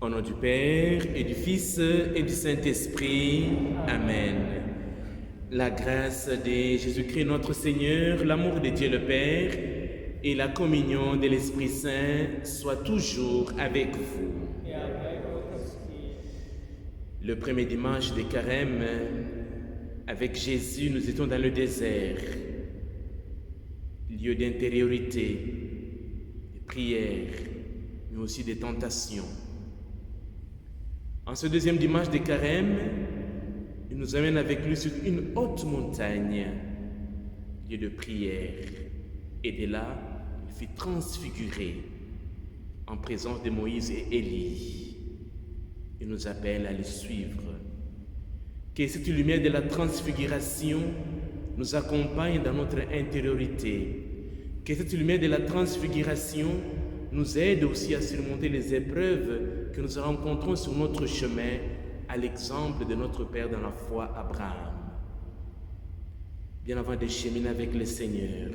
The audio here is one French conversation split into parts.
Au nom du Père et du Fils et du Saint-Esprit. Amen. La grâce de Jésus-Christ notre Seigneur, l'amour de Dieu le Père et la communion de l'Esprit Saint soient toujours avec vous. Et avec votre esprit. Le premier dimanche de Carême, avec Jésus, nous étions dans le désert, lieu d'intériorité, de prière, mais aussi de tentation. En ce deuxième dimanche de Carême, il nous amène avec lui sur une haute montagne, lieu de prière. Et de là, il fut transfiguré en présence de Moïse et Élie. Il nous appelle à le suivre. Que cette lumière de la transfiguration nous accompagne dans notre intériorité. Que cette lumière de la transfiguration nous aide aussi à surmonter les épreuves que nous rencontrons sur notre chemin, à l'exemple de notre Père dans la foi, Abraham. Bien avant de cheminer avec le Seigneur,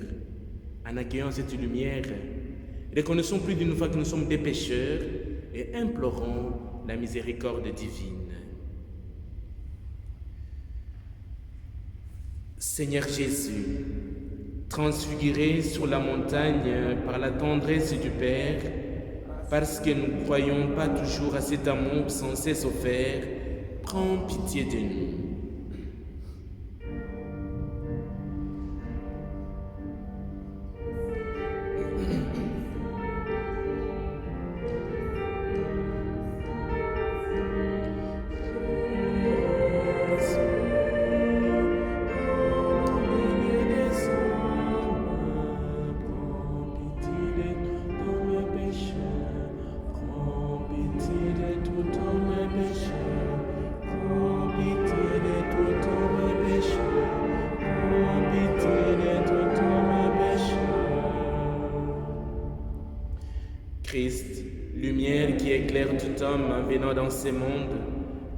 en accueillant cette lumière, reconnaissons plus d'une fois que nous sommes des pécheurs et implorons la miséricorde divine. Seigneur Jésus, transfiguré sur la montagne par la tendresse du Père, parce que nous ne croyons pas toujours à cet amour sans cesse offert, prends pitié de nous. Christ, lumière qui éclaire tout homme en venant dans ce monde,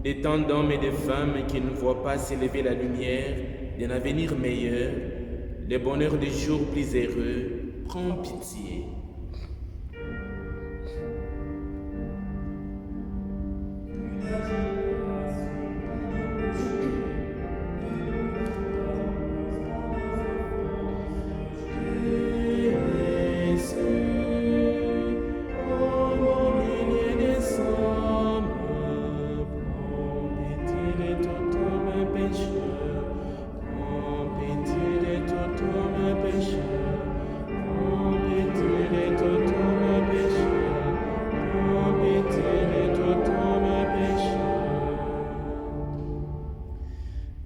des tant d'hommes et de femmes qui ne voient pas s'élever la lumière d'un avenir meilleur, les bonheurs des jours plus heureux, prends pitié.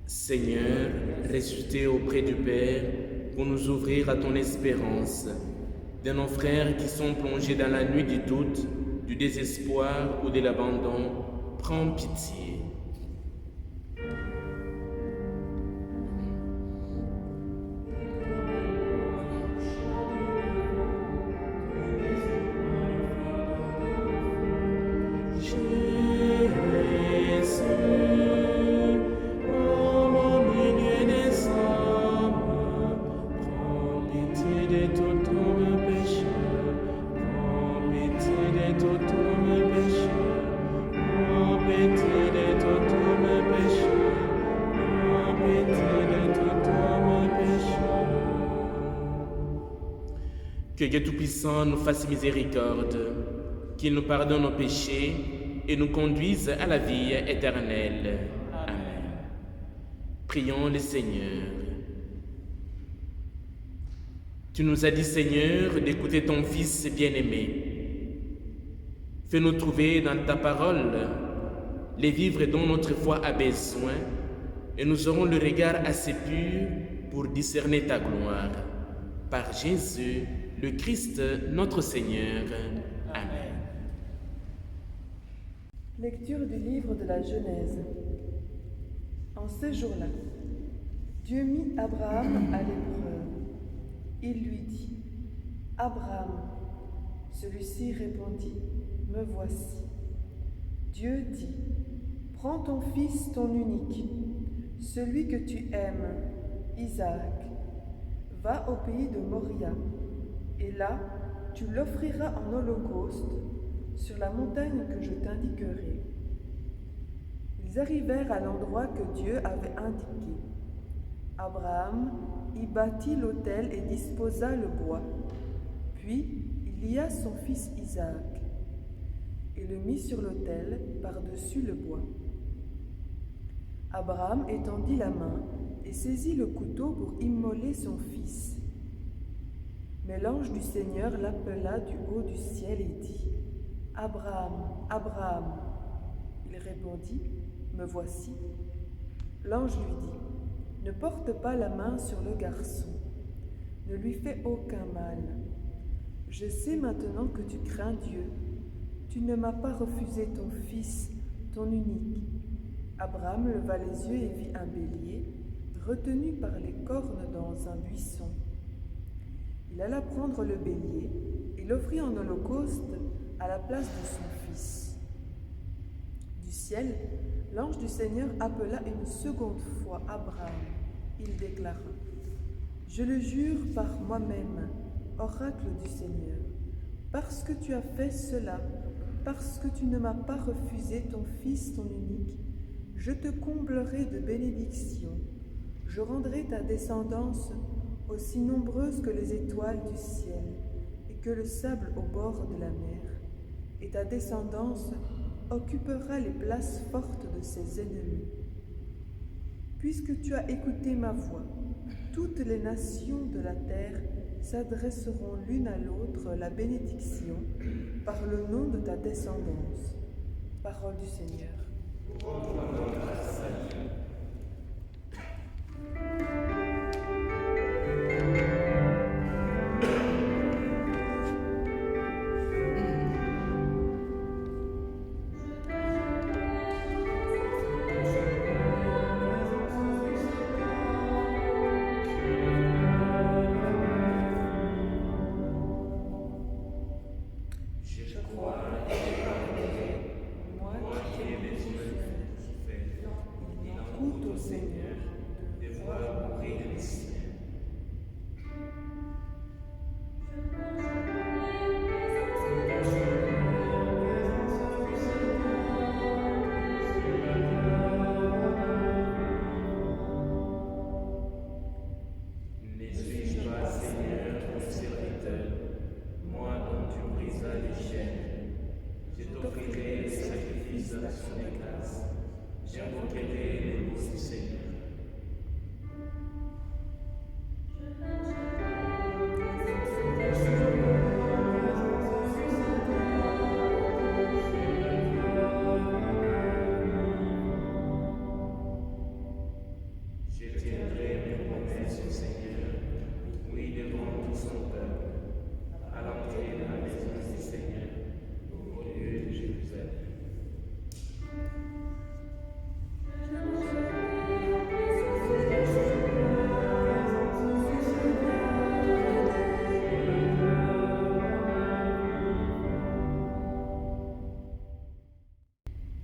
Seigneur, ressuscité auprès du Père, pour nous ouvrir à ton espérance, de nos frères qui sont plongés dans la nuit du doute, du désespoir ou de l'abandon, prends pitié. Que Dieu Tout-Puissant nous fasse miséricorde, qu'il nous pardonne nos péchés et nous conduise à la vie éternelle. Amen. Prions le Seigneur. Tu nous as dit, Seigneur, d'écouter ton Fils bien-aimé. Fais-nous trouver dans ta parole les vivres dont notre foi a besoin et nous aurons le regard assez pur pour discerner ta gloire. Par Jésus, le Christ, notre Seigneur. Amen. Lecture du livre de la Genèse. En ce jour-là, Dieu mit Abraham à l'épreuve. Il lui dit, « Abraham !» Celui-ci répondit, « Me voici. » Dieu dit, « Prends ton fils, ton unique, celui que tu aimes, Isaac, va au pays de Moria, et là tu l'offriras en holocauste sur la montagne que je t'indiquerai. Ils arrivèrent à l'endroit que Dieu avait indiqué. Abraham y bâtit l'autel et disposa le bois. Puis il lia son fils Isaac et le mit sur l'autel par-dessus le bois. Abraham étendit la main et saisit le couteau pour immoler son fils. Mais l'ange du Seigneur l'appela du haut du ciel et dit : « Abraham, Abraham !» Il répondit : « Me voici. » L'ange lui dit : « Ne porte pas la main sur le garçon, ne lui fais aucun mal. Je sais maintenant que tu crains Dieu. Tu ne m'as pas refusé ton fils, ton unique. » Abraham leva les yeux et vit un bélier, retenu par les cornes dans un buisson. Il alla prendre le bélier et l'offrit en holocauste à la place de son fils. Du ciel, l'ange du Seigneur appela une seconde fois Abraham. Il déclara : « Je le jure par moi-même, oracle du Seigneur, parce que tu as fait cela, parce que tu ne m'as pas refusé ton fils, ton unique, je te comblerai de bénédictions, je rendrai ta descendance aussi nombreuse que les étoiles du ciel et que le sable au bord de la mer, et ta descendance occupera les places fortes de ses ennemis. Puisque tu as écouté ma voix, toutes les nations de la terre s'adresseront l'une à l'autre la bénédiction par le nom de ta descendance. » Parole du Seigneur.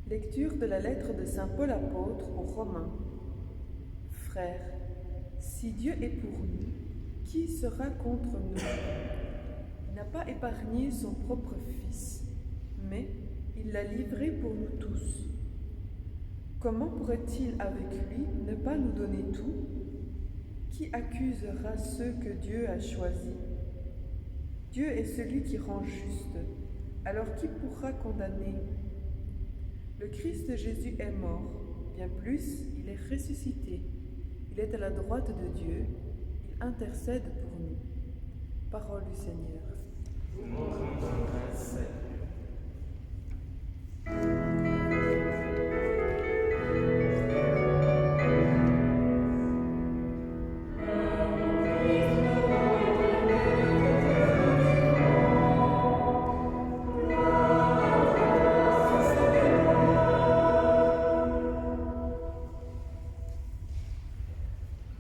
Lecture de la lettre de saint Paul apôtre aux Romains. Frères, si Dieu est pour nous, qui sera contre nous ? Il n'a pas épargné son propre Fils, mais il l'a livré pour nous tous. Comment pourrait-il avec lui ne pas nous donner tout ? Qui accusera ceux que Dieu a choisis ? Dieu est celui qui rend juste, alors qui pourra condamner ? Le Christ Jésus est mort, bien plus, il est ressuscité. Il est à la droite de Dieu, il intercède pour nous. Parole du Seigneur. Vous me rendons grâce.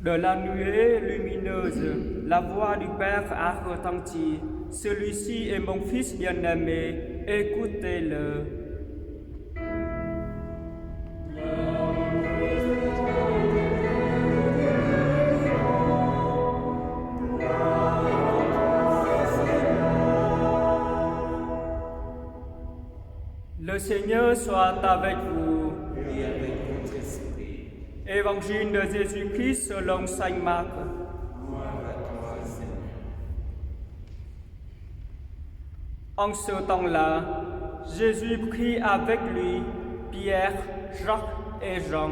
De la nuée lumineuse, la voix du Père a retenti. Celui-ci est mon Fils bien-aimé, écoutez-le. Seigneur soit avec vous. Et avec votre esprit. Évangile de Jésus-Christ selon saint Marc. Gloire à toi, Seigneur. En ce temps-là, Jésus prit avec lui Pierre, Jacques et Jean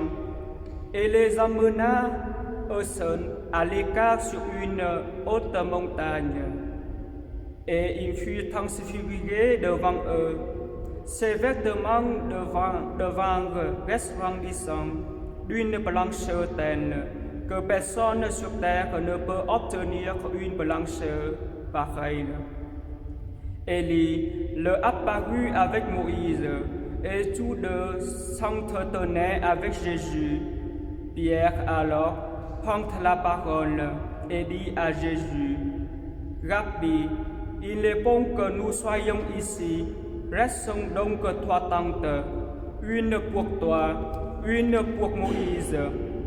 et les emmena au seul à l'écart sur une haute montagne. Et il fut transfiguré devant eux. Ses vêtements devinrent resplendissants d'une blancheur telle que personne sur terre ne peut obtenir une blancheur pareille. Élie leur apparut avec Moïse, et tous deux s'entretenaient avec Jésus. Pierre alors prend la parole et dit à Jésus, « Rabbi, il est bon que nous soyons ici. Restons donc 3 tentes, une pour toi, une pour Moïse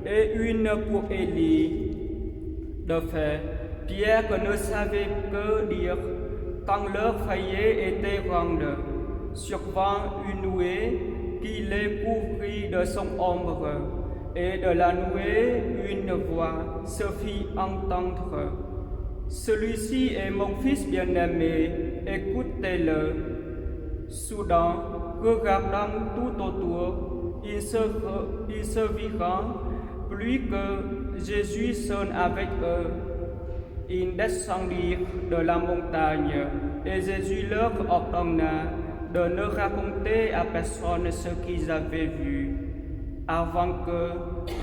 et une pour Élie. » De fait, Pierre ne savait que dire, tant leur feuillée était grande. Survint une nuée qui les couvrit de son ombre, et de la nuée une voix se fit entendre. « Celui-ci est mon fils bien-aimé, écoutez-le. » Soudain, regardant tout autour, il se vira plus que Jésus seul avec eux. Ils descendirent de la montagne, et Jésus leur ordonna de ne raconter à personne ce qu'ils avaient vu, avant que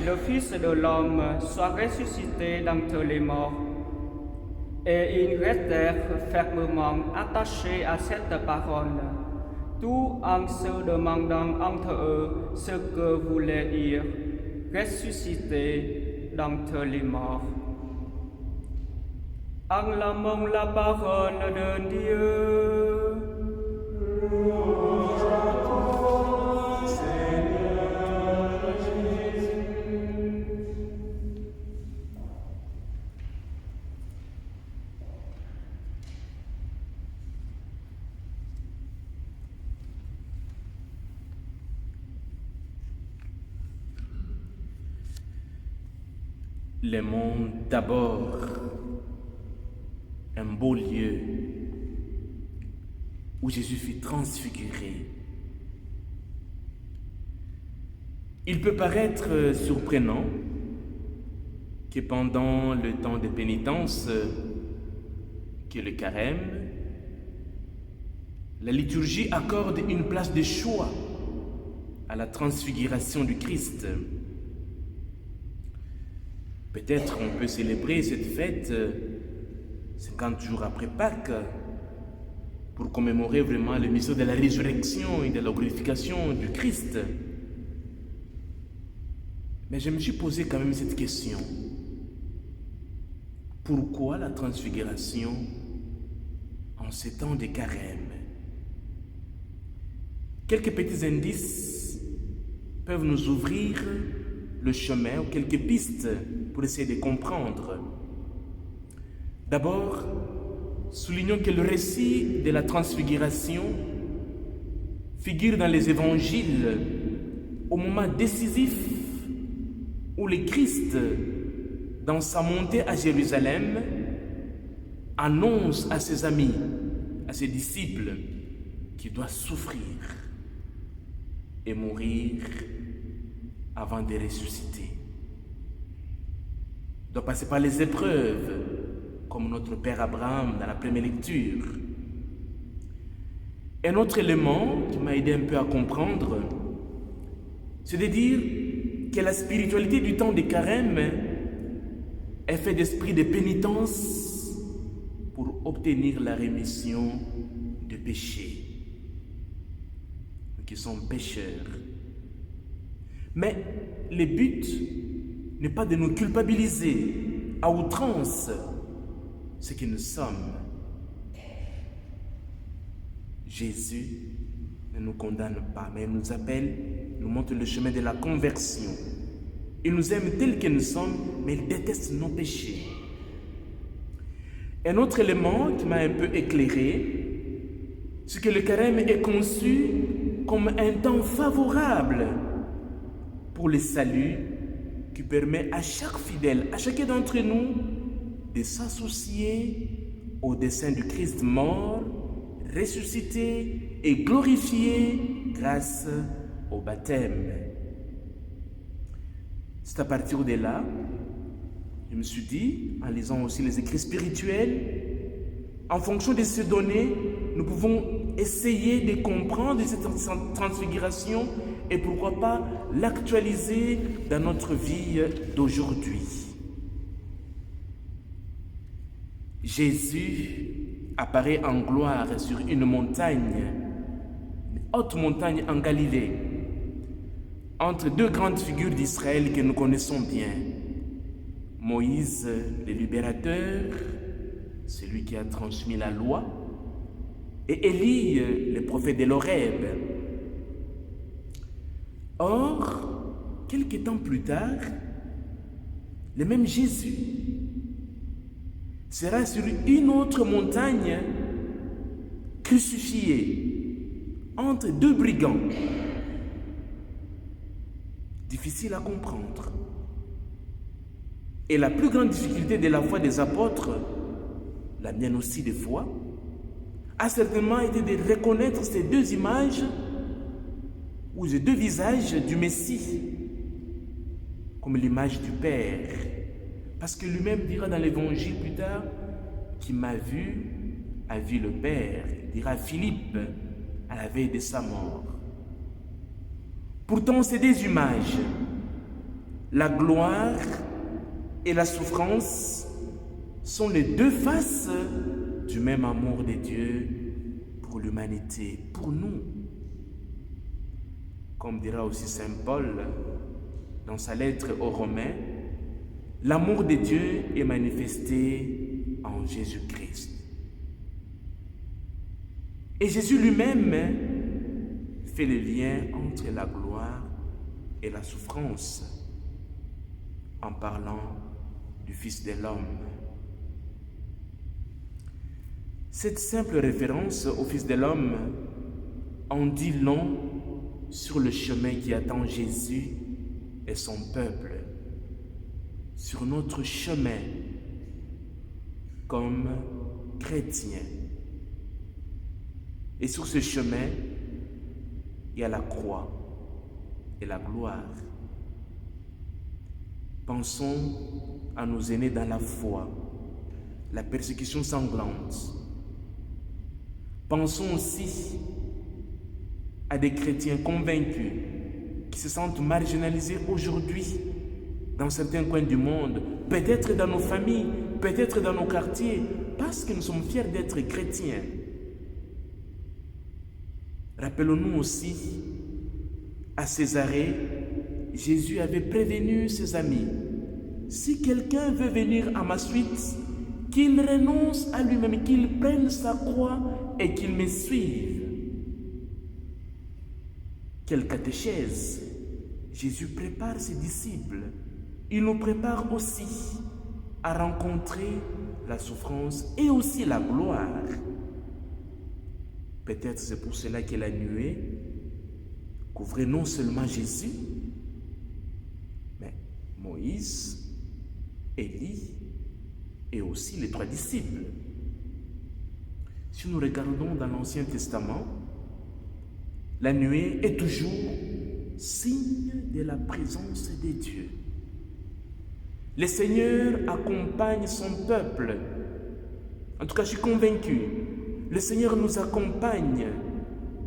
le Fils de l'homme soit ressuscité d'entre les morts. Et ils restèrent fermement attachés à cette parole, tout en se demandant entre eux ce que voulait dire ressuscité d'entre les morts. Acclamons la parole de Dieu. Le monde d'abord, un beau lieu où Jésus fut transfiguré. Il peut paraître surprenant que pendant le temps de pénitence, que le carême, la liturgie accorde une place de choix à la transfiguration du Christ. Peut-être on peut célébrer cette fête 50 jours après Pâques pour commémorer vraiment le mystère de la résurrection et de la glorification du Christ. Mais je me suis posé quand même cette question. Pourquoi la transfiguration en ces temps de carême? Quelques petits indices peuvent nous ouvrir le chemin ou quelques pistes pour essayer de comprendre. D'abord, soulignons que le récit de la transfiguration figure dans les évangiles au moment décisif où le Christ, dans sa montée à Jérusalem, annonce à ses amis, à ses disciples, qu'il doit souffrir et mourir avant de ressusciter. Il doit passer par les épreuves, comme notre père Abraham dans la première lecture. Un autre élément qui m'a aidé un peu à comprendre, c'est de dire que la spiritualité du temps de carême est faite d'esprit de pénitence pour obtenir la rémission de péchés. Nous qui sommes pécheurs. Mais le but n'est pas de nous culpabiliser à outrance ce que nous sommes. Jésus ne nous condamne pas, mais il nous appelle, nous montre le chemin de la conversion. Il nous aime tels que nous sommes, mais il déteste nos péchés. Un autre élément qui m'a un peu éclairé, c'est que le carême est conçu comme un temps favorable pour le salut qui permet à chaque fidèle, à chacun d'entre nous, de s'associer au dessein du Christ mort, ressuscité et glorifié grâce au baptême. C'est à partir de là, je me suis dit, en lisant aussi les écrits spirituels, en fonction de ces données, nous pouvons essayer de comprendre cette transfiguration et pourquoi pas l'actualiser dans notre vie d'aujourd'hui. Jésus apparaît en gloire sur une montagne, une haute montagne en Galilée, entre deux grandes figures d'Israël que nous connaissons bien. Moïse, le libérateur, celui qui a transmis la loi, et Élie, le prophète de l'Horeb. Or, quelque temps plus tard, le même Jésus sera sur une autre montagne crucifié entre deux brigands. Difficile à comprendre. Et la plus grande difficulté de la foi des apôtres, la mienne aussi des fois, a certainement été de reconnaître ces deux images ou ces deux visages du Messie comme l'image du Père. Parce que lui-même dira dans l'Évangile plus tard, qui m'a vu a vu le Père. Il dira à Philippe à la veille de sa mort. Pourtant, ces deux images, la gloire et la souffrance, sont les deux faces du même amour de Dieu pour l'humanité, pour nous. Comme dira aussi Saint Paul dans sa lettre aux Romains, l'amour de Dieu est manifesté en Jésus-Christ. Et Jésus lui-même fait le lien entre la gloire et la souffrance en parlant du Fils de l'homme. Cette simple référence au Fils de l'homme en dit long sur le chemin qui attend Jésus et son peuple, sur notre chemin comme chrétiens. Et sur ce chemin, il y a la croix et la gloire. Pensons à nos aînés dans la foi, la persécution sanglante. Pensons aussi à des chrétiens convaincus qui se sentent marginalisés aujourd'hui dans certains coins du monde, peut-être dans nos familles, peut-être dans nos quartiers, parce que nous sommes fiers d'être chrétiens. Rappelons-nous aussi, à Césarée, Jésus avait prévenu ses amis, « Si quelqu'un veut venir à ma suite, qu'il renonce à lui-même, qu'il prenne sa croix et qu'il me suive. » Quelle catéchèse! Jésus prépare ses disciples. Il nous prépare aussi à rencontrer la souffrance et aussi la gloire. Peut-être c'est pour cela que la nuée couvrait non seulement Jésus, mais Moïse, Élie et aussi les 3 disciples. Si nous regardons dans l'Ancien Testament, la nuée est toujours signe de la présence de Dieu. Le Seigneur accompagne son peuple. En tout cas, je suis convaincu. Le Seigneur nous accompagne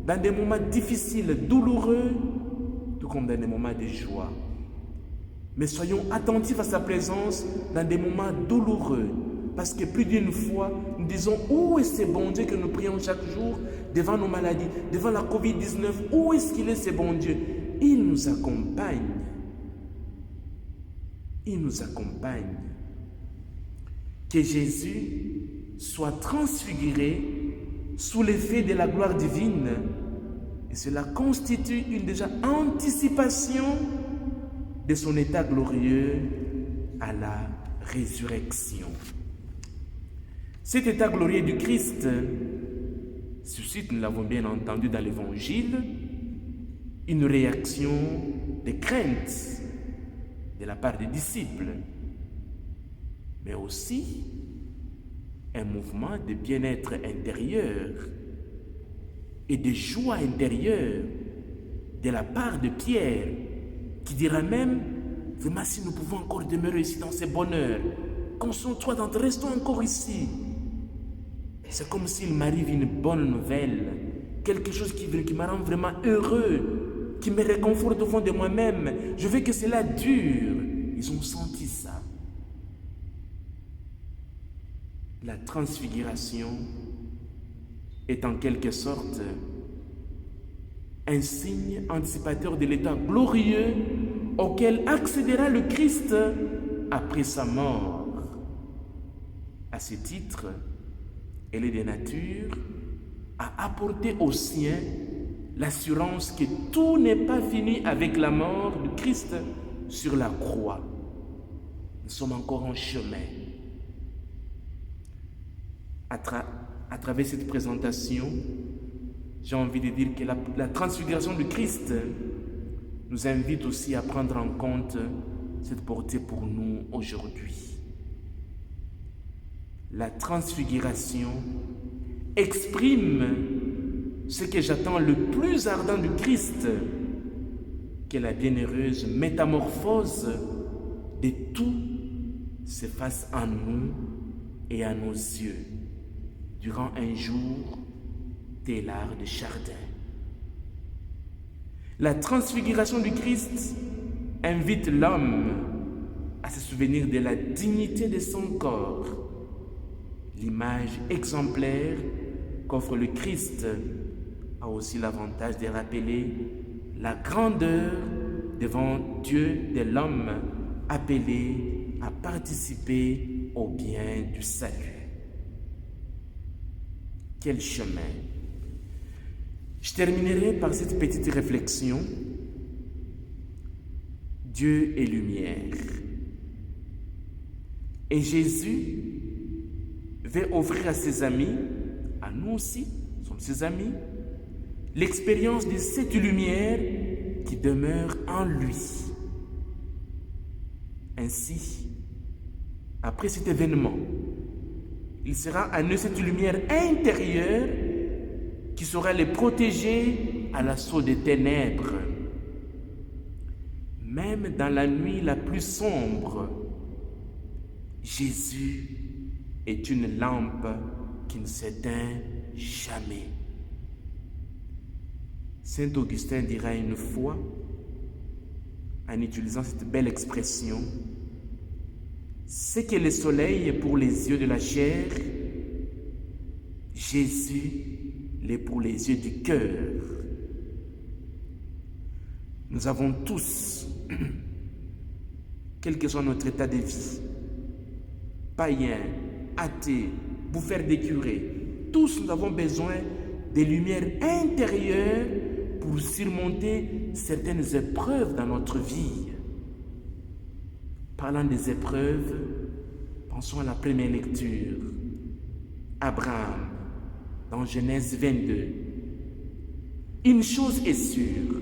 dans des moments difficiles, douloureux, tout comme dans des moments de joie. Mais soyons attentifs à sa présence dans des moments douloureux. Parce que plus d'une fois, nous disons, où est ce bon Dieu que nous prions chaque jour devant nos maladies, devant la Covid-19, où est-ce qu'il est ce bon Dieu? Il nous accompagne. Il nous accompagne. Que Jésus soit transfiguré sous l'effet de la gloire divine. Et cela constitue une déjà anticipation de son état glorieux à la résurrection. Cet état glorieux du Christ suscite, nous l'avons bien entendu dans l'Évangile, une réaction de crainte de la part des disciples, mais aussi un mouvement de bien-être intérieur et de joie intérieure de la part de Pierre, qui dira même, vraiment si nous pouvons encore demeurer ici dans ce bonheur, concentre-toi dans, restons encore ici. C'est comme s'il m'arrive une bonne nouvelle, quelque chose qui me rend vraiment heureux, qui me réconforte au fond de moi-même. Je veux que cela dure. Ils ont senti ça. La transfiguration est en quelque sorte un signe anticipateur de l'état glorieux auquel accédera le Christ après sa mort. À ce titre, elle est de nature à apporter aux siens l'assurance que tout n'est pas fini avec la mort du Christ sur la croix. Nous sommes encore en chemin. À travers cette présentation, j'ai envie de dire que la transfiguration du Christ nous invite aussi à prendre en compte cette portée pour nous aujourd'hui. La transfiguration exprime ce que j'attends le plus ardent du Christ, que la bienheureuse métamorphose de tout se fasse en nous et à nos yeux durant un jour tel l'art de Chardin. La transfiguration du Christ invite l'homme à se souvenir de la dignité de son corps. L'image exemplaire qu'offre le Christ a aussi l'avantage de rappeler la grandeur devant Dieu de l'homme appelé à participer au bien du salut. Quel chemin! Je terminerai par cette petite réflexion. Dieu est lumière. Et Jésus veut offrir à ses amis, à nous aussi, nous sommes ses amis, l'expérience de cette lumière qui demeure en lui. Ainsi, après cet événement, il sera à nous cette lumière intérieure qui saura les protéger à l'assaut des ténèbres. Même dans la nuit la plus sombre, Jésus est une lampe qui ne s'éteint jamais. Saint Augustin dira une fois, en utilisant cette belle expression, ce que le soleil est pour les yeux de la chair, Jésus l'est pour les yeux du cœur. Nous avons tous, quel que soit notre état de vie, païens, athées, bouffeurs des curés, tous nous avons besoin des lumières intérieures pour surmonter certaines épreuves dans notre vie. Parlant des épreuves, pensons à la première lecture. Abraham, dans Genèse 22. Une chose est sûre,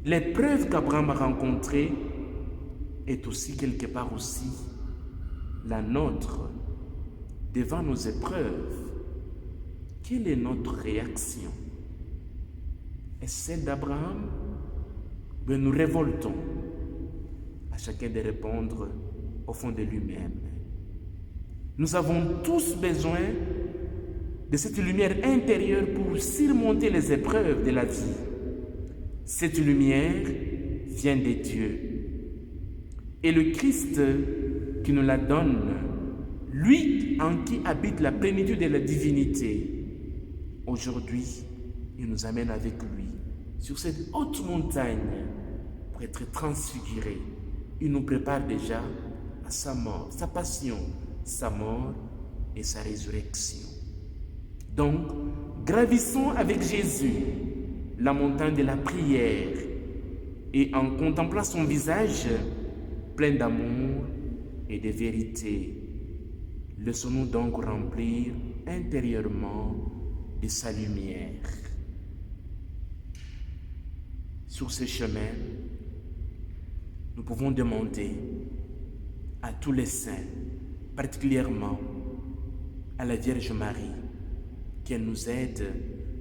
l'épreuve qu'Abraham a rencontrée est aussi quelque part aussi la nôtre. Devant nos épreuves, quelle est notre réaction? Est-ce celle d'Abraham? Ben nous révoltons. À chacun de répondre au fond de lui-même. Nous avons tous besoin de cette lumière intérieure pour surmonter les épreuves de la vie. Cette lumière vient de Dieu. Et le Christ qui nous la donne, lui en qui habite la plénitude de la divinité, aujourd'hui, il nous amène avec lui sur cette haute montagne pour être transfiguré. Il nous prépare déjà à sa mort, sa passion, sa mort et sa résurrection. Donc, gravissons avec Jésus la montagne de la prière et en contemplant son visage plein d'amour et de vérité, laissons-nous donc remplir intérieurement de sa lumière. sur ce chemin, nous pouvons demander à tous les saints, particulièrement à la Vierge Marie, qu'elle nous aide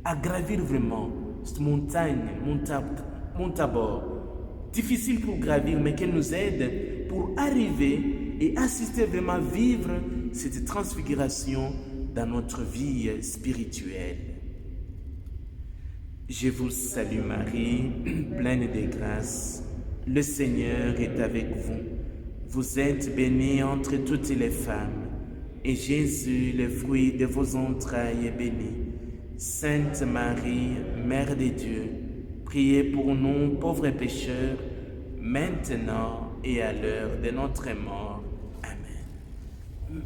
à gravir vraiment cette montagne, mont Tabor, difficile pour gravir, mais qu'elle nous aide pour arriver et assister vraiment à vivre cette transfiguration dans notre vie spirituelle. Je vous salue Marie, pleine de grâce, le Seigneur est avec vous. Vous êtes bénie entre toutes les femmes, et Jésus, le fruit de vos entrailles, est béni. Sainte Marie, Mère de Dieu, priez pour nous pauvres pécheurs, maintenant et à l'heure de notre mort. Amen.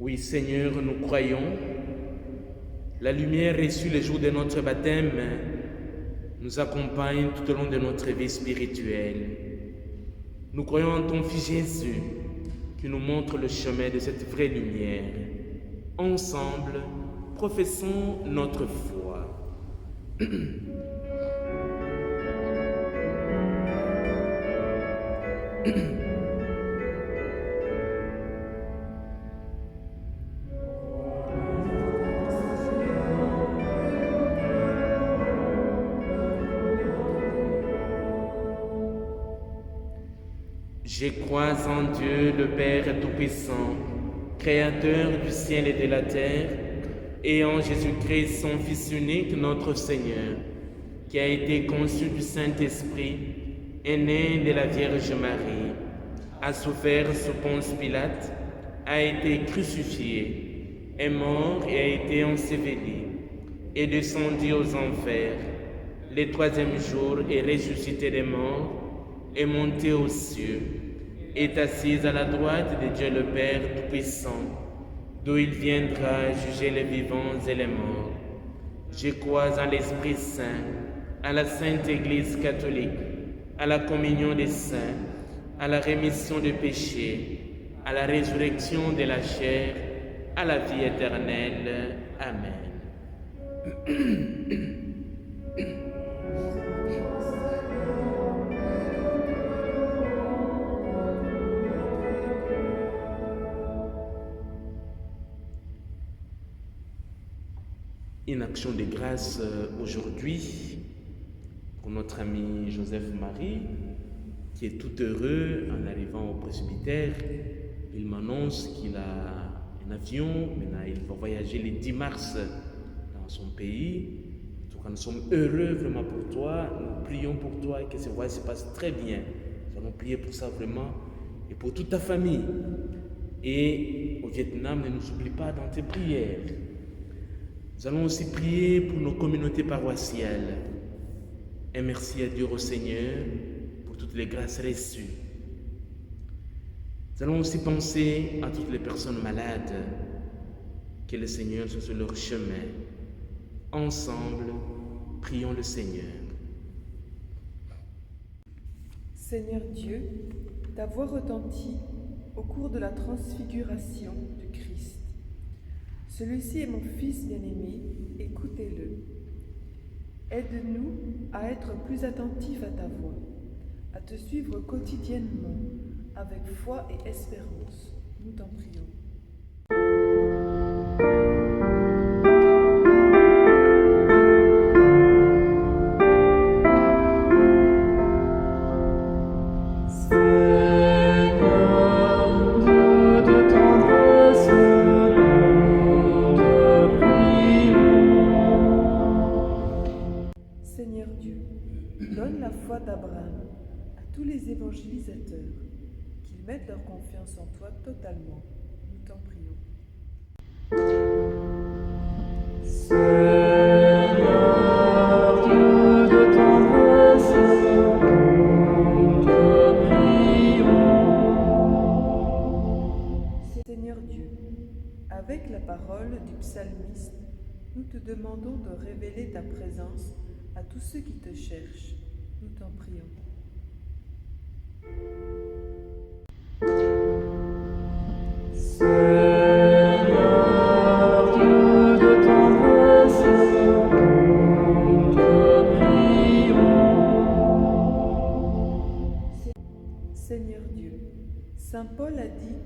Oui, Seigneur, nous croyons. La lumière reçue le jour de notre baptême nous accompagne tout au long de notre vie spirituelle. Nous croyons en ton Fils Jésus qui nous montre le chemin de cette vraie lumière. Ensemble, professons notre foi. Je crois en Dieu, le Père Tout-Puissant, Créateur du ciel et de la terre, et en Jésus-Christ, son Fils unique, notre Seigneur, qui a été conçu du Saint-Esprit, est né de la Vierge Marie, a souffert sous Ponce Pilate, a été crucifié, est mort et a été enseveli, est descendu aux enfers, le troisième jour est ressuscité des morts, est monté aux cieux, est assise à la droite de Dieu le Père Tout-Puissant, d'où il viendra juger les vivants et les morts. Je crois en l'Esprit Saint, à la Sainte Église catholique, à la communion des saints, à la rémission des péchés, à la résurrection de la chair, à la vie éternelle. Amen. Une action de grâce aujourd'hui pour notre ami Joseph Marie, qui est tout heureux en arrivant au presbytère. Il m'annonce qu'il a un avion, maintenant il va voyager le 10 mars dans son pays. En tout cas, nous sommes heureux vraiment pour toi, nous prions pour toi et que ce voyage se passe très bien. Nous allons prier pour ça vraiment et pour toute ta famille. Et au Vietnam, ne nous oublie pas dans tes prières. Nous allons aussi prier pour nos communautés paroissiales. Et merci à Dieu au Seigneur pour toutes les grâces reçues. Nous allons aussi penser à toutes les personnes malades que le Seigneur soit sur leur chemin. Ensemble, prions le Seigneur. Seigneur Dieu, ta voix retentit au cours de la transfiguration du Christ. Celui-ci est mon Fils bien-aimé, écoutez-le. Aide-nous à être plus attentifs à ta voix, à te suivre quotidiennement avec foi et espérance. Nous t'en prions. Seigneur Dieu, donne la foi d'Abraham à tous les évangélisateurs, qu'ils mettent leur confiance en toi totalement. Nous t'en prions. Seigneur Dieu de tendresse, nous te prions. Seigneur Dieu, avec la parole du psalmiste, nous te demandons de révéler ta présence à tous ceux qui te cherchent. Nous t'en prions. Seigneur Dieu de tendresse, nous te prions. Seigneur Dieu, Saint Paul a dit,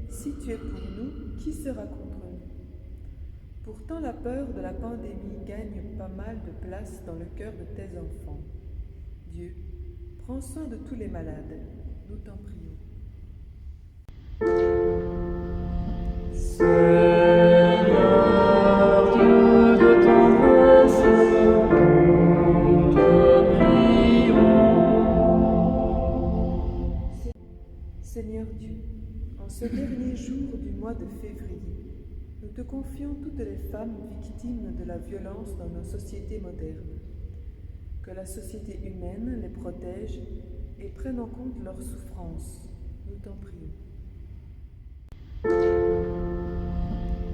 si tu es pour nous, qui sera contre nous? Pourtant, la peur de la pandémie gagne pas mal de place dans le cœur de tes enfants. Dieu, prends soin de tous les malades. Nous t'en prions. Seigneur Dieu de tendresse, nous te prions. Seigneur Dieu, en ce dernier jour du mois de février, nous te confions toutes les femmes victimes de la violence dans nos sociétés modernes. Que la société humaine les protège et prenne en compte leurs souffrances. Nous t'en prions.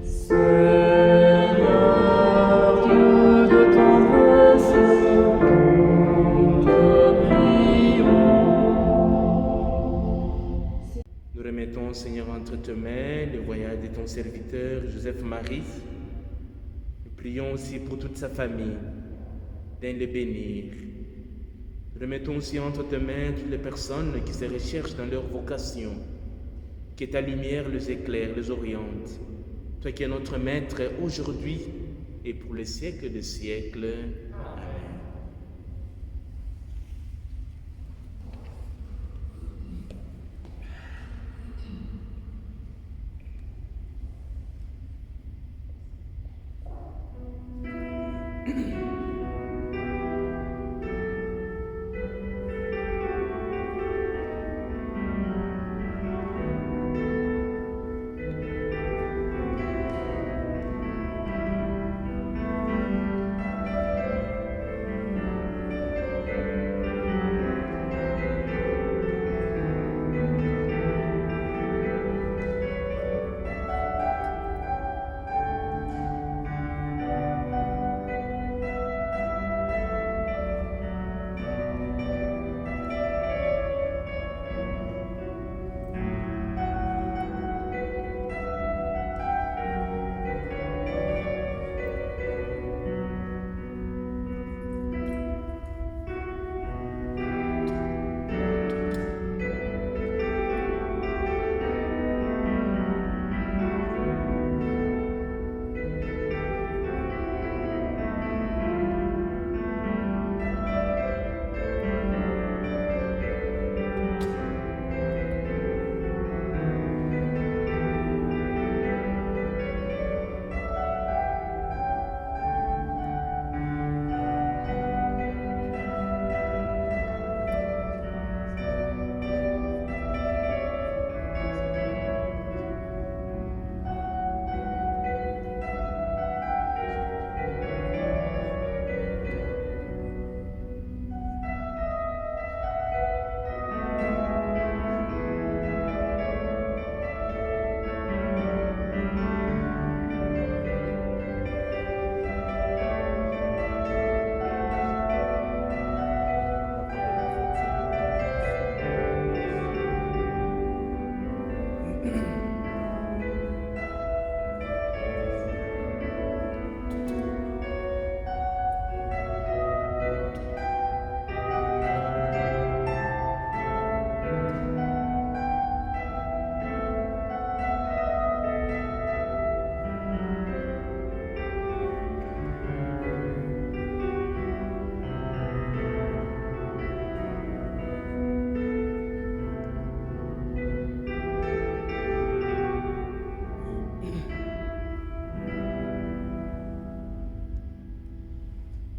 Seigneur Dieu de tendresse, nous te prions. Nous remettons, Seigneur, entre tes mains le voyage de ton serviteur Joseph-Marie. Nous prions aussi pour toute sa famille, d'en les bénir. Nous remettons aussi entre tes mains toutes les personnes qui se recherchent dans leur vocation. Que ta lumière les éclaire, les oriente. Toi qui es notre Maître aujourd'hui et pour les siècles des siècles. Amen.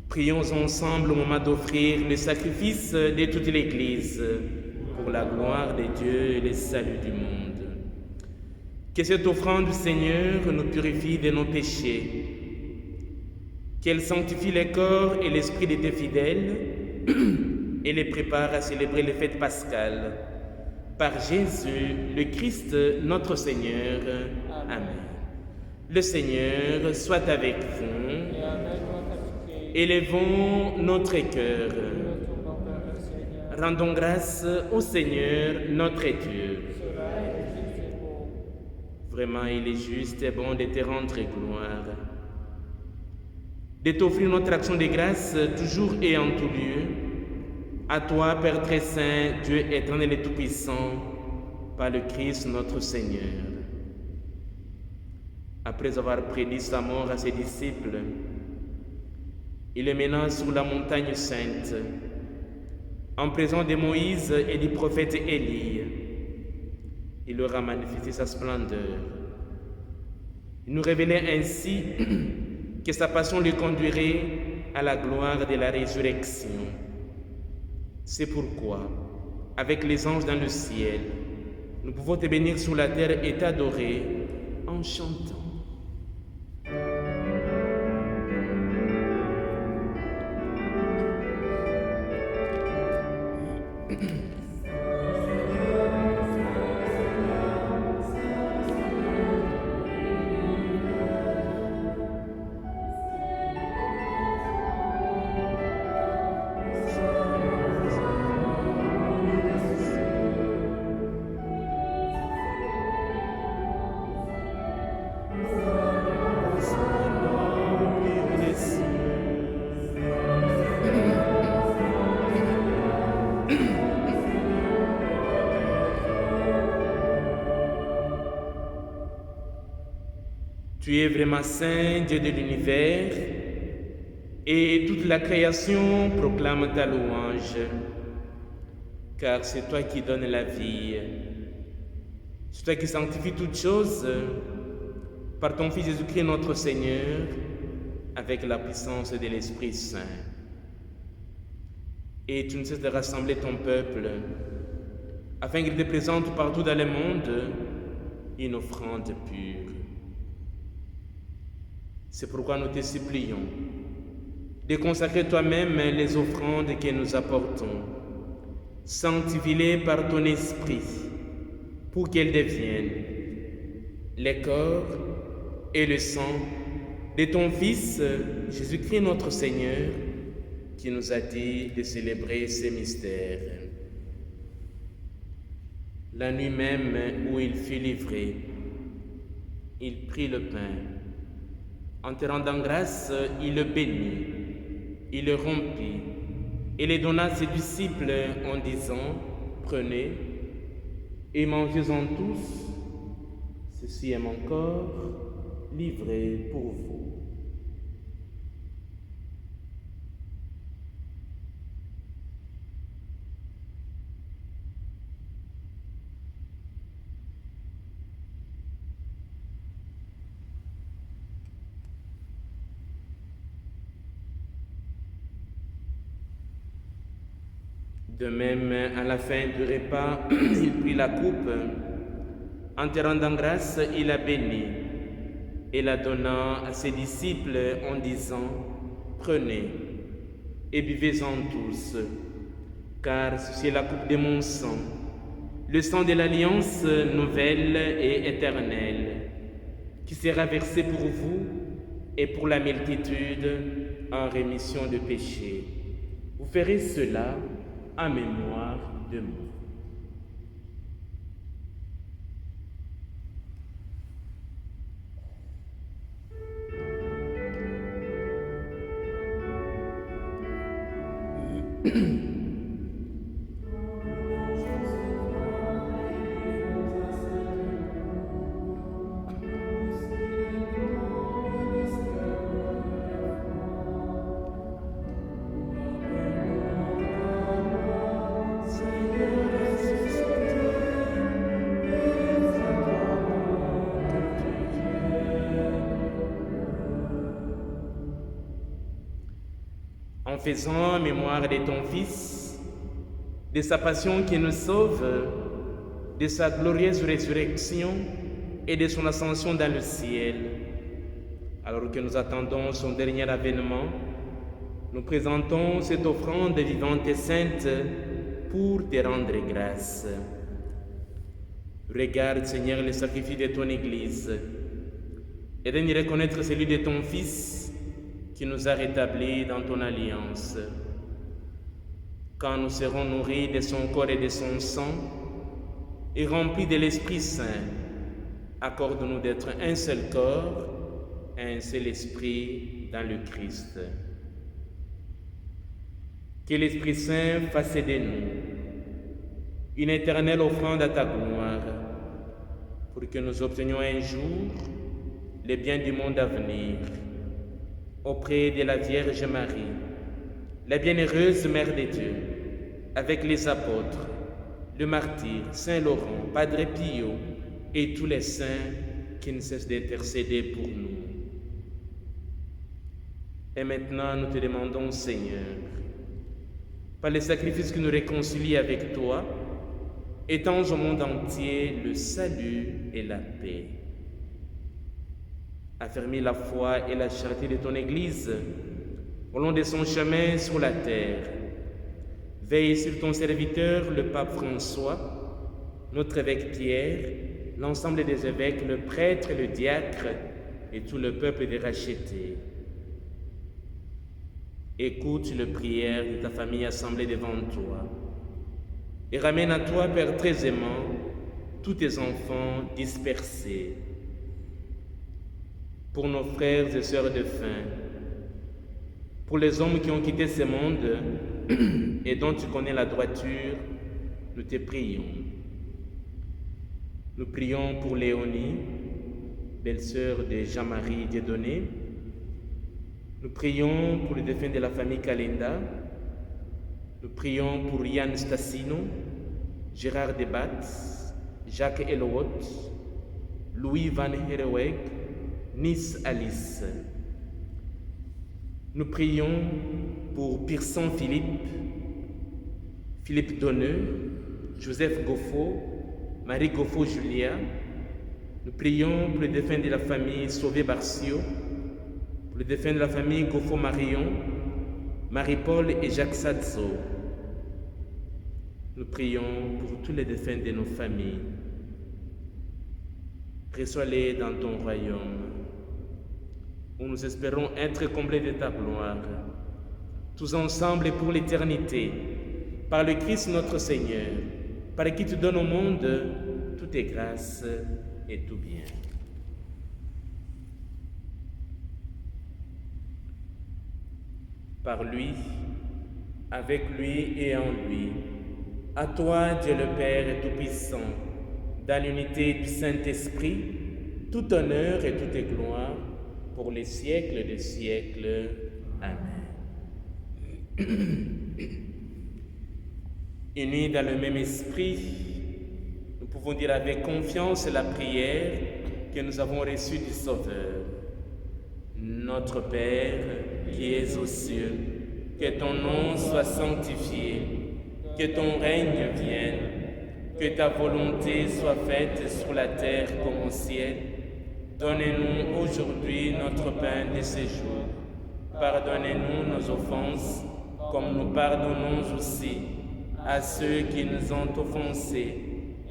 Prions ensemble au moment d'offrir le sacrifice de toute l'Église pour la gloire de Dieu et le salut du monde. Que cette offrande du Seigneur nous purifie de nos péchés, qu'elle sanctifie le corps et l'esprit de tes fidèles et les prépare à célébrer les fêtes pascales. Par Jésus, le Christ, notre Seigneur. Amen. Le Seigneur soit avec vous. Élevons notre cœur. Rendons grâce au Seigneur, notre Dieu. Vraiment, il est juste et bon de te rendre gloire, de t'offrir notre action de grâce toujours et en tout lieu. À toi, Père très saint, Dieu éternel et tout-puissant, par le Christ notre Seigneur. Après avoir prédit sa mort à ses disciples, il les mena sur la montagne sainte, en présence de Moïse et du prophète Élie. Il leur a manifesté sa splendeur. Il nous révélait ainsi que sa passion le conduirait à la gloire de la résurrection. C'est pourquoi, avec les anges dans le ciel, nous pouvons te bénir sur la terre et t'adorer en chantant. Tu es vraiment saint, Dieu de l'univers, et toute la création proclame ta louange, car c'est toi qui donnes la vie. C'est toi qui sanctifies toutes choses par ton Fils Jésus-Christ notre Seigneur, avec la puissance de l'Esprit Saint. Et tu ne cesses de rassembler ton peuple, afin qu'il te présente partout dans le monde une offrande pure. C'est pourquoi nous te supplions de consacrer toi-même les offrandes que nous apportons. Sanctifie-les par ton esprit pour qu'elles deviennent le corps et le sang de ton Fils Jésus-Christ notre Seigneur, qui nous a dit de célébrer ces mystères. La nuit même où il fut livré, il prit le pain. En te rendant grâce, il le bénit, il le rompit et le donna à ses disciples en disant, « Prenez et mangez-en tous, ceci est mon corps livré pour vous. » De même, à la fin du repas, il prit la coupe. En te rendant grâce, il la bénit et la donna à ses disciples en disant, « Prenez et buvez-en tous, car ceci est la coupe de mon sang, le sang de l'alliance nouvelle et éternelle, qui sera versé pour vous et pour la multitude en rémission de péchés. Vous ferez cela en mémoire de moi. » En faisant mémoire de ton Fils, de sa passion qui nous sauve, de sa glorieuse résurrection et de son ascension dans le ciel, alors que nous attendons son dernier avènement, nous présentons cette offrande vivante et sainte pour te rendre grâce. Regarde, Seigneur, le sacrifice de ton Église et de reconnaître celui de ton Fils qui nous a rétablis dans ton alliance. Quand nous serons nourris de son corps et de son sang et remplis de l'Esprit Saint, accorde-nous d'être un seul corps et un seul esprit dans le Christ. Que l'Esprit Saint fasse de nous une éternelle offrande à ta gloire, pour que nous obtenions un jour les biens du monde à venir, auprès de la Vierge Marie, la bienheureuse Mère de Dieu, avec les apôtres, le martyr, Saint Laurent, Padre Pio et tous les saints qui ne cessent d'intercéder pour nous. Et maintenant, nous te demandons, Seigneur, par le sacrifice qui nous réconcilie avec toi, étends au monde entier le salut et la paix. Affermis la foi et la charité de ton Église au long de son chemin sur la terre. Veille sur ton serviteur, le pape François, notre évêque Pierre, l'ensemble des évêques, le prêtre, le diacre et tout le peuple des rachetés. Écoute les prières de ta famille assemblée devant toi et ramène à toi, Père très aimant, tous tes enfants dispersés. Pour nos frères et sœurs de faim, pour les hommes qui ont quitté ce monde et dont tu connais la droiture, nous te prions. Nous prions pour Léonie, belle-sœur de Jean-Marie Dieudonné. Nous prions pour les défunts de la famille Kalenda. Nous prions pour Yann Stassino, Gérard Debat, Jacques Elowot, Louis Van Hereweg, Nice Alice. Nous prions pour Pearson Philippe, Philippe Donneux, Joseph Goffo, Marie Goffo Julia. Nous prions pour les défunts de la famille Sauvé-Barcio, pour les défunts de la famille Goffo Marion, Marie-Paul et Jacques Sadzo. Nous prions pour tous les défunts de nos familles. Reçois-les dans ton royaume, où nous espérons être comblés de ta gloire, tous ensemble et pour l'éternité, par le Christ notre Seigneur, par qui tu donnes au monde toutes tes grâces et tout bien. Par lui, avec lui et en lui, à toi, Dieu le Père Tout-Puissant, dans l'unité du Saint-Esprit, tout honneur et toute gloire pour les siècles des siècles. Amen. Unis dans le même esprit, nous pouvons dire avec confiance la prière que nous avons reçue du Sauveur. Notre Père, qui es aux cieux, que ton nom soit sanctifié, que ton règne vienne, que ta volonté soit faite sur la terre comme au ciel. Donne-nous aujourd'hui notre pain de ce jour. Pardonnez-nous nos offenses, comme nous pardonnons aussi à ceux qui nous ont offensés.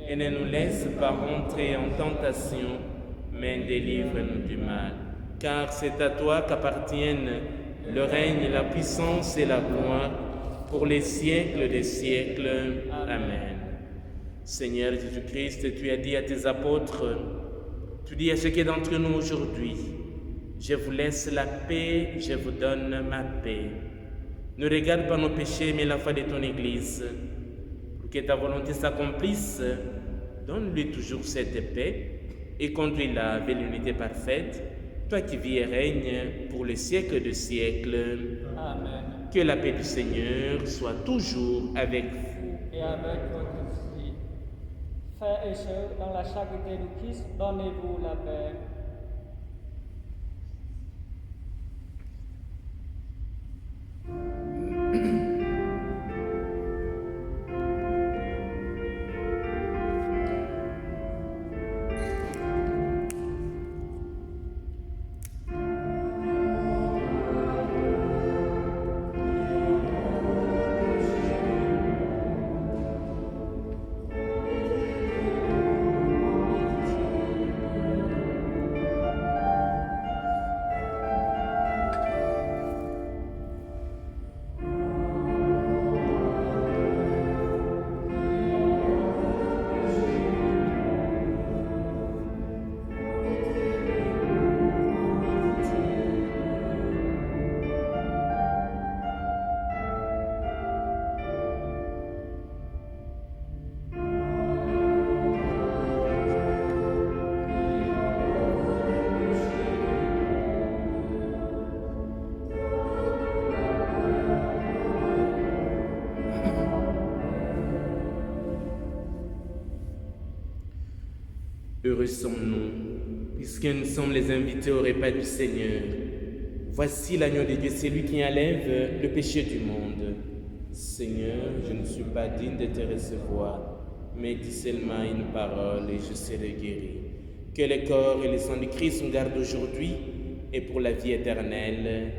Et ne nous laisse pas rentrer en tentation, mais délivre-nous du mal. Car c'est à toi qu'appartiennent le règne, la puissance et la gloire pour les siècles des siècles. Amen. Seigneur Jésus-Christ, tu as dit à tes apôtres, tu dis à chacun d'entre nous aujourd'hui, je vous laisse la paix, je vous donne ma paix. Ne regarde pas nos péchés, mais la foi de ton Église. Pour que ta volonté s'accomplisse, donne-lui toujours cette paix et conduis-la vers l'unité parfaite, toi qui vis et règnes pour les siècles de siècles. Amen. Que la paix du Seigneur soit toujours avec vous. Et avec votre esprit. Frères et sœurs, dans la charité du Christ, donnez-vous la paix. Heureux sommes-nous, puisque nous sommes les invités au repas du Seigneur. Voici l'agneau de Dieu, c'est lui qui enlève le péché du monde. Seigneur, je ne suis pas digne de te recevoir, mais dis seulement une parole et je serai guéri. Que le corps et le sang du Christ nous gardent aujourd'hui et pour la vie éternelle.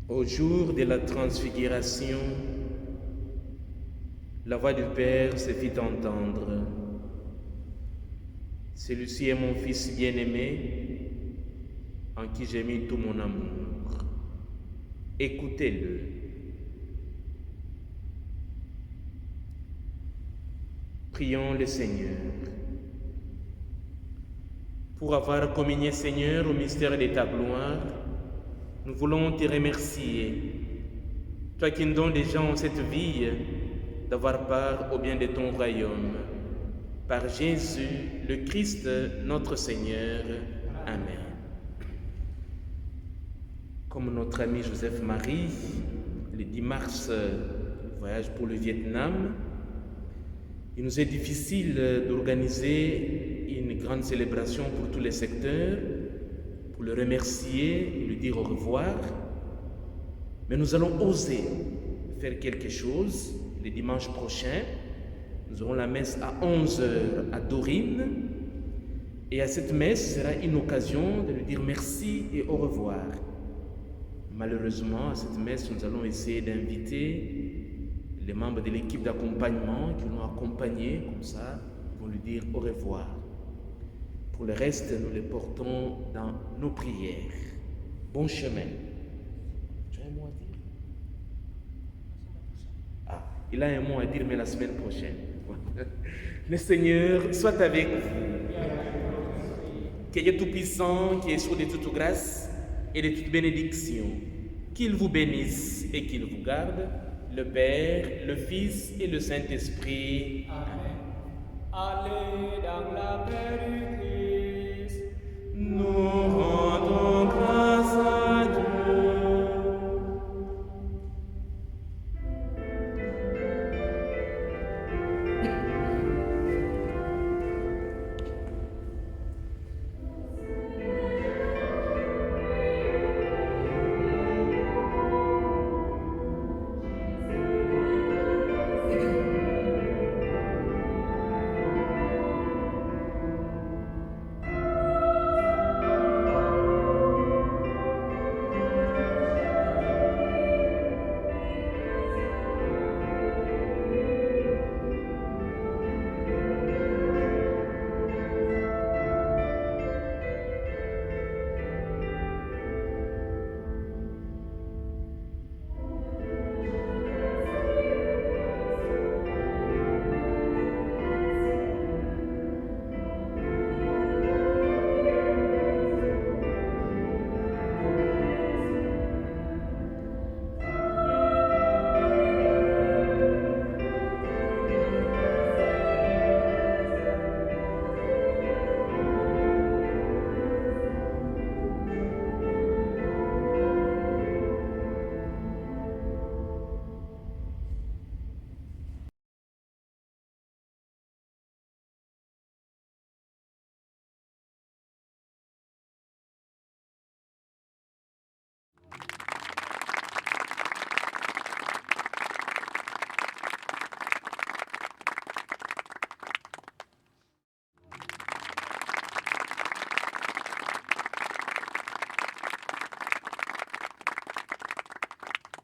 Au jour de la transfiguration, la voix du Père se fit entendre. Celui-ci est mon Fils bien-aimé, en qui j'ai mis tout mon amour. Écoutez-le. Prions le Seigneur. Pour avoir communié, Seigneur, au mystère de ta gloire, nous voulons te remercier. Toi qui nous donnes des gens cette vie, d'avoir part au bien de ton royaume. Par Jésus, le Christ, notre Seigneur. Amen. Comme notre ami Joseph Marie, le 10 mars, voyage pour le Vietnam, il nous est difficile d'organiser une grande célébration pour tous les secteurs, pour le remercier et lui dire au revoir. Mais nous allons oser faire quelque chose le dimanche prochain. Nous aurons la messe à 11h à Dorine. Et à cette messe sera une occasion de lui dire merci et au revoir. Malheureusement, à cette messe, nous allons essayer d'inviter les membres de l'équipe d'accompagnement qui l'ont accompagné, comme ça, vont lui dire au revoir. Pour le reste, nous les portons dans nos prières. Bon chemin. Tu as un mot à dire? Ah, il a un mot à dire, mais la semaine prochaine. Le Seigneur soit avec vous. Que Dieu Tout-Puissant, qui est sourd de toute grâce et de toute bénédiction, qu'il vous bénisse et qu'il vous garde, le Père, le Fils et le Saint-Esprit. Amen. Allez dans la paix du